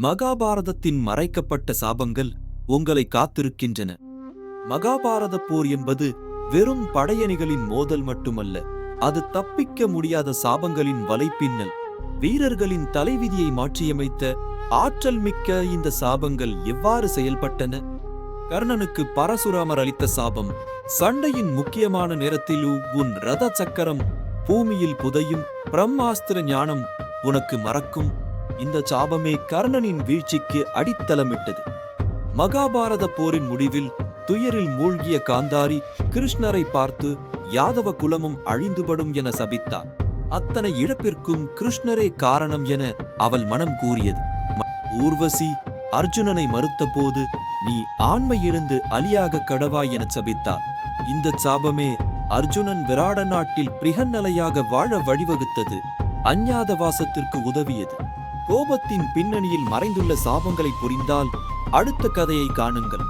மகாபாரதத்தின் மறைக்கப்பட்ட சாபங்கள் உங்களை காத்திருக்கின்றன. மகாபாரத போர் என்பது வெறும் படையணிகளின் மோதல் மட்டுமல்ல, அது தப்பிக்க முடியாத சாபங்களின் வலைப்பின்னல். வீரர்களின் தலைவிதியை மாற்றியமைத்த ஆற்றல் மிக்க இந்த சாபங்கள் எவ்வாறு செயல்பட்டன? கர்ணனுக்கு பரசுராமர் அளித்த சாபம்: சண்டையின் முக்கியமான நேரத்தில் உன் ரத சக்கரம் பூமியில் புதையும், பிரம்மாஸ்திர ஞானம் உனக்கு மறக்கும். இந்த சாபமே கர்ணனின் வீழ்ச்சிக்கு அடித்தளமிட்டது. மகாபாரத போரின் முடிவில் துயரில் மூழ்கிய காந்தாரி கிருஷ்ணரை பார்த்து யாதவ குலமும் அழிந்துபடும் என சபித்தார். அத்தனை இழப்பிற்கும் கிருஷ்ணரே காரணம் என அவள் மனம் கூறியது. ஊர்வசி அர்ஜுனனை மறுத்தபோது நீ ஆண்மை இழந்து அலியாக கடவாய் என சபித்தார். இந்த சாபமே அர்ஜுனன் விராட நாட்டில் பிரிகன்னலையாக வாழ வழிவகுத்தது. அஞ்ஞாத வாசத்திற்கு உதவியது. கோபத்தின் பின்னணியில் மறைந்துள்ள சாபங்களை புரிந்தால் அடுத்த கதையை காணுங்கள்.